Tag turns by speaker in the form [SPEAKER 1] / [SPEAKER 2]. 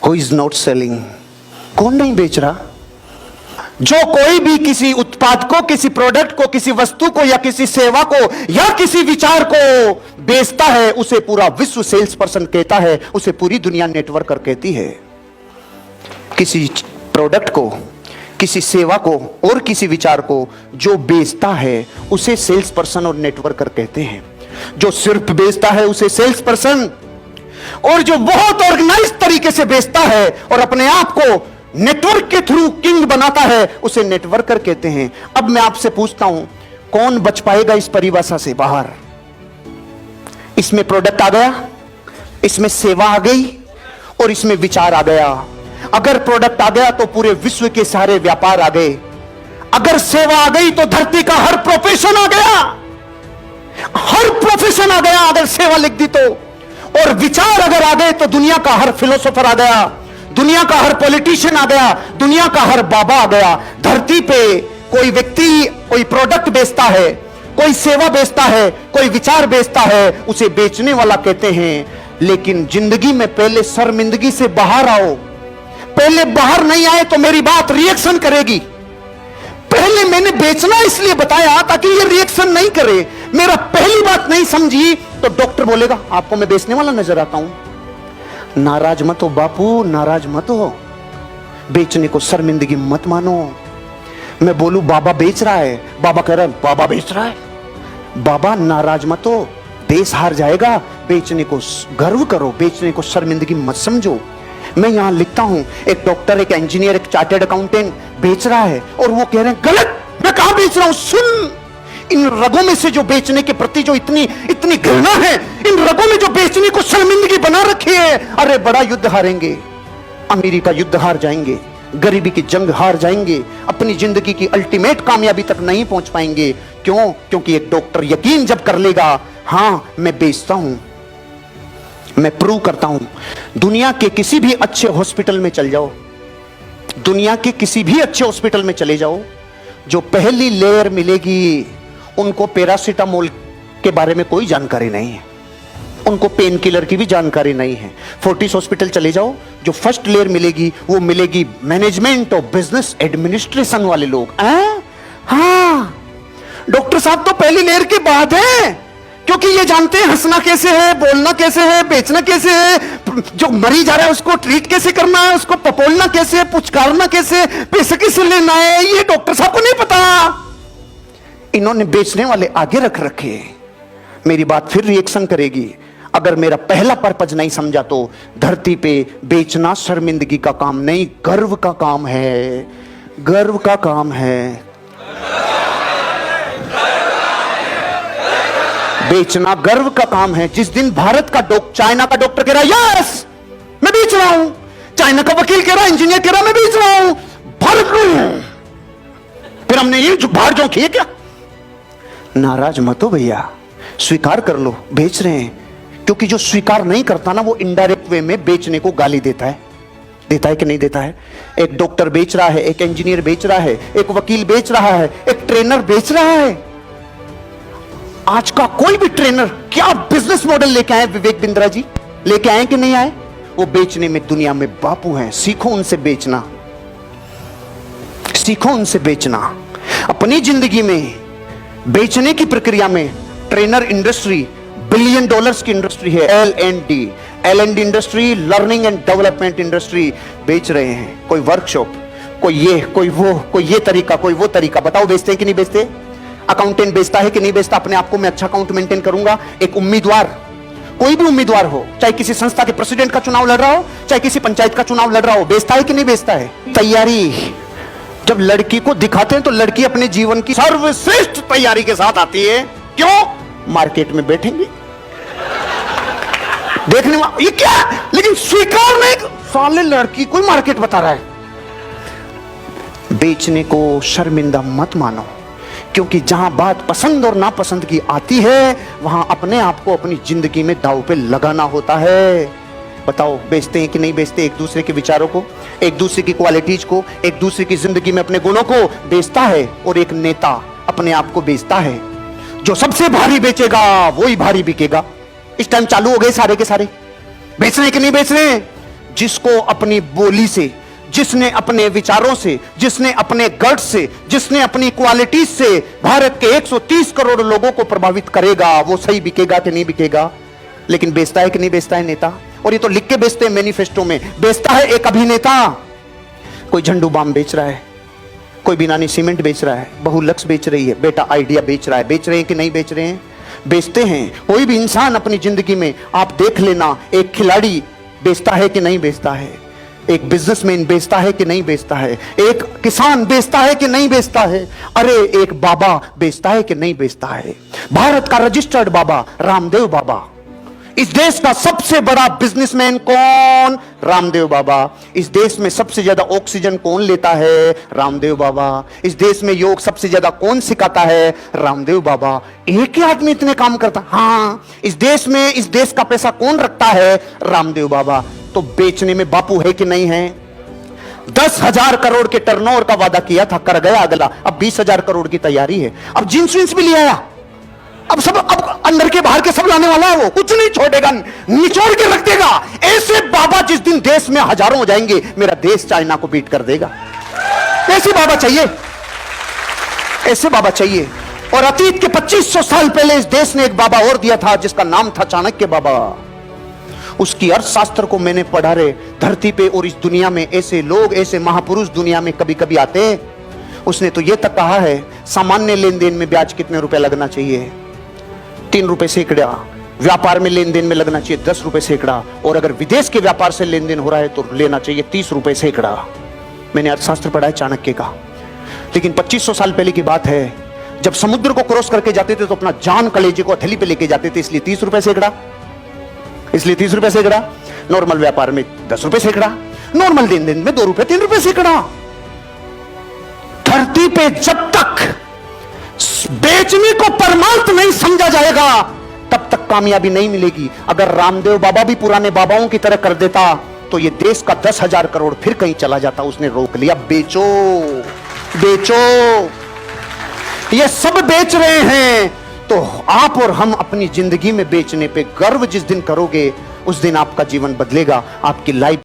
[SPEAKER 1] Who is not selling? कौन नहीं बेच रहा? जो कोई भी किसी उत्पाद को, किसी प्रोडक्ट को, किसी वस्तु को या किसी सेवा को या किसी विचार को बेचता है, उसे पूरा विश्व सेल्स पर्सन कहता है, उसे पूरी दुनिया नेटवर्कर कहती है। किसी प्रोडक्ट को, किसी सेवा को और किसी विचार को जो बेचता है उसे सेल्स पर्सन और नेटवर्कर कहते हैं। जो सिर्फ बेचता है उसे सेल्स पर्सन, और जो बहुत ऑर्गेनाइज तरीके से बेचता है और अपने आप को नेटवर्क के थ्रू किंग बनाता है, उसे नेटवर्कर कहते हैं। अब मैं आपसे पूछता हूं, कौन बच पाएगा इस परिभाषा से बाहर? इसमें प्रोडक्ट आ गया, इसमें सेवा आ गई और इसमें विचार आ गया। अगर प्रोडक्ट आ गया तो पूरे विश्व के सारे व्यापार आ गए। अगर सेवा आ गई तो धरती का हर प्रोफेशन आ गया, हर प्रोफेशन आ गया अगर सेवा लिख दी तो। और विचार अगर आ गए तो दुनिया का हर फिलोसोफर आ गया, दुनिया का हर पॉलिटिशियन आ गया, दुनिया का हर बाबा आ गया। धरती पे कोई व्यक्ति कोई प्रोडक्ट बेचता है, कोई सेवा बेचता है, कोई विचार बेचता है, उसे बेचने वाला कहते हैं। लेकिन जिंदगी में पहले शर्मिंदगी से बाहर आओ। पहले बाहर नहीं आए तो मेरी बात रिएक्शन करेगी। पहले मैंने बेचना इसलिए बताया ताकि ये रिएक्शन नहीं करे। मेरा पहली बात नहीं समझी तो डॉक्टर बोलेगा आपको मैं बेचने वाला नजर आता हूं। नाराज मत हो बापू, नाराज मत हो। बेचने को शर्मिंदगी मत मानो। मैं बोलूं बाबा बेच रहा है, बाबा कह रहा है बाबा बेच रहा है, बाबा नाराज मत हो, देश हार जाएगा। बेचने को गर्व करो, बेचने को शर्मिंदगी मत समझो। मैं यहां लिखता हूं, एक डॉक्टर, एक इंजीनियर, एक चार्टर्ड अकाउंटेंट बेच रहा है और वो कह रहे हैं गलत, मैं कहां बेच रहा हूं। सुन, इन रगों में से जो बेचने के प्रति जो इतनी इतनी घृणा है, इन रगों में जो बेचने को शर्मिंदगी बना रखी है, अरे बड़ा युद्ध हारेंगे, अमीरी का युद्ध हार जाएंगे, गरीबी की जंग हार जाएंगे, अपनी जिंदगी की अल्टीमेट कामयाबी तक नहीं पहुंच पाएंगे। क्यों? क्योंकि एक डॉक्टर यकीन जब कर लेगा, हां मैं बेचता हूं, मैं प्रूव करता हूं। दुनिया के किसी भी अच्छे हॉस्पिटल में चल जाओ, दुनिया के किसी भी अच्छे हॉस्पिटल में चले जाओ, जो पहली लेयर मिलेगी उनको पैरासीटामोल के बारे में कोई जानकारी नहीं है, उनको पेन किलर की भी जानकारी नहीं है। फोर्टिस हॉस्पिटल चले जाओ, जो फर्स्ट लेयर मिलेगी वो मिलेगी मैनेजमेंट और बिजनेस एडमिनिस्ट्रेशन वाले लोग। हाँ, डॉक्टर साहब तो पहली लेयर के बाद है, क्योंकि ये जानते हैं हंसना कैसे है, बोलना कैसे है, बेचना कैसे है, जो मरीज आ रहा है उसको ट्रीट कैसे करना है, उसको पपोलना कैसे है, पुचकारना कैसे है, पैसे कैसे लेना है, ये डॉक्टर साहब को नहीं पता। इन्होंने बेचने वाले आगे रख रखे। मेरी बात फिर रिएक्शन करेगी। अगर मेरा पहला पर्पज नहीं समझा तो धरती पे बेचना शर्मिंदगी का काम नहीं, गर्व का काम है, गर्व का काम है। बेचना गर्व का काम है। जिस दिन भारत का चाइना का डॉक्टर कह रहा है यस मैं बेच रहा हूं, चाइना का वकील कह रहा है, इंजीनियर कह रहा है मैं बेच रहा हूं, भारत में फिर हमने ये बाहर जो किए क्या? नाराज मत हो भैया, स्वीकार कर लो बेच रहे हैं। क्योंकि जो स्वीकार नहीं करता ना वो इनडायरेक्ट वे में बेचने को गाली देता है। देता है कि नहीं देता है? एक डॉक्टर बेच रहा है, एक इंजीनियर बेच रहा है, एक वकील बेच रहा है, एक ट्रेनर बेच रहा है। आज का कोई भी ट्रेनर क्या बिजनेस मॉडल लेके आए? विवेक बिंद्रा जी लेके आए कि नहीं आए? वो बेचने में दुनिया में बापू हैं। सीखो उनसे बेचना, सीखो उनसे बेचना। अपनी जिंदगी में बेचने की प्रक्रिया में ट्रेनर इंडस्ट्री $1 बिलियन की इंडस्ट्री है। L&D industry, learning and development industry बेच रहे हैं। कोई वर्कशॉप, कोई ये, कोई वो, कोई ये तरीका, कोई वो तरीका। बताओ बेचते हैं कि नहीं बेचते? अकाउंटेंट बेचता है कि नहीं बेचता? अपने आप को मैं अच्छा अकाउंट मेंटेन करूंगा। एक उम्मीदवार, कोई भी उम्मीदवार हो, चाहे किसी संस्था के प्रेसिडेंट का चुनाव लड़ रहा हो, चाहे किसी पंचायत का चुनाव लड़ रहा हो, बेचता है कि नहीं बेचता है? तैयारी जब लड़की को दिखाते हैं तो लड़की अपने जीवन की सर्वश्रेष्ठ तैयारी के साथ आती है। क्यों? मार्केट में बैठेंगे देखने ये क्या, लेकिन स्वीकार नहीं। साले लड़की कोई मार्केट बता रहा है। बेचने को शर्मिंदा मत मानो, क्योंकि जहां बात पसंद और नापसंद की आती है वहां अपने आप को अपनी जिंदगी में दांव पे लगाना होता है। बताओ बेचते हैं कि नहीं बेचते? एक दूसरे के विचारों को, एक दूसरे की क्वालिटीज को, एक दूसरे की जिंदगी में अपने गुणों को बेचता है। और एक नेता अपने आप को बेचता है। जो सबसे भारी बेचेगा वो ही भारी बिकेगा। इस टाइम चालू हो गए सारे के सारे। बेच रहे कि नहीं बेच रहे? जिसको अपनी बोली से, जिसने अपने विचारों से, जिसने अपने गट्स से, जिसने अपनी क्वालिटीज से भारत के 130 करोड़ लोगों को प्रभावित करेगा, वो सही बिकेगा कि नहीं बिकेगा। लेकिन बेचता है कि नहीं बेचता है नेता? और ये तो लिख के बेचते हैं मैनिफेस्टो में। बेचता है एक अभिनेता, कोई झंडू बाम बेच रहा है, कोई बिनानी सीमेंट बेच रहा है, बहू लक्स बेच रही है, बेटा आइडिया बेच रहा है। बेच रहे हैं कि नहीं बेच रहे हैं? बेचते हैं। कोई भी इंसान अपनी जिंदगी में आप देख लेना, एक खिलाड़ी बेचता है कि नहीं बेचता है, एक बिजनेसमैन बेचता है कि नहीं बेचता है, एक किसान बेचता है कि नहीं बेचता है, अरे एक बाबा बेचता है कि नहीं बेचता है। भारत का रजिस्टर्ड बाबा रामदेव बाबा। इस देश का सबसे बड़ा बिजनेसमैन कौन? रामदेव बाबा। इस देश में सबसे ज्यादा ऑक्सीजन कौन लेता है? रामदेव बाबा। इस देश में योग सबसे ज्यादा कौन सिखाता है? रामदेव बाबा। एक ही आदमी इतने काम करता? हाँ। इस देश में इस देश का पैसा कौन रखता है? रामदेव बाबा। तो बेचने में बापू है कि नहीं है? 10,000 करोड़ के टर्नओवर का वादा किया था, कर गया अगला। अब 20,000 करोड़ की तैयारी है। अब जींस विंस भी ले आया, अब सब, अब अंदर के बाहर के सब लाने वाला है। वो कुछ नहीं छोड़ेगा, निचोड़ के रख देगा। ऐसे बाबा जिस दिन देश में हजारों हो जाएंगे, मेरा देश चाइना को बीट कर देगा। ऐसे बाबा चाहिए, ऐसे बाबा चाहिए। और अतीत के 2500 साल पहले इस देश ने एक बाबा और दिया था, जिसका नाम था चाणक्य बाबा। उसकी अर्थशास्त्र को मैंने पढ़ा रे। धरती पे और इस दुनिया में ऐसे लोग, ऐसे महापुरुष दुनिया में कभी कभी आते हैं। उसने तो यह तक कहा है, सामान्य लेन देन में ब्याज कितने रुपए लगना चाहिए? 3 रुपए सैकड़ा। व्यापार में लेन देन में लगना चाहिए 10 रुपए सैकड़ा। और अगर विदेश के व्यापार से लेन देन हो रहा है तो लेना चाहिए 30 रुपए सैकड़ा। मैंने अर्थशास्त्र पढ़ा है चाणक्य का। लेकिन 2500 साल पहले की बात है, जब समुद्र को क्रॉस करके जाते थे तो अपना जान कलेजे को हथेली पे लेके जाते थे, इसलिए 30 रुपए सैकड़ा। इसलिए 30 रुपए सैकड़ा। नॉर्मल व्यापार में 10 रुपए सैकड़ा। नॉर्मल लेन देन में 2 रुपए 3 रुपए सैकड़ा। धरती पे जब तक बेचने को परमार्थ नहीं समझा जाएगा, तब तक कामयाबी नहीं मिलेगी। अगर रामदेव बाबा भी पुराने बाबाओं की तरह कर देता तो ये देश का 10,000 करोड़ फिर कहीं चला जाता। उसने रोक लिया। बेचो, बेचो। ये सब बेच रहे हैं, तो आप और हम अपनी जिंदगी में बेचने पे गर्व जिस दिन करोगे, उस दिन आपका जीवन बदलेगा, आपकी लाइफ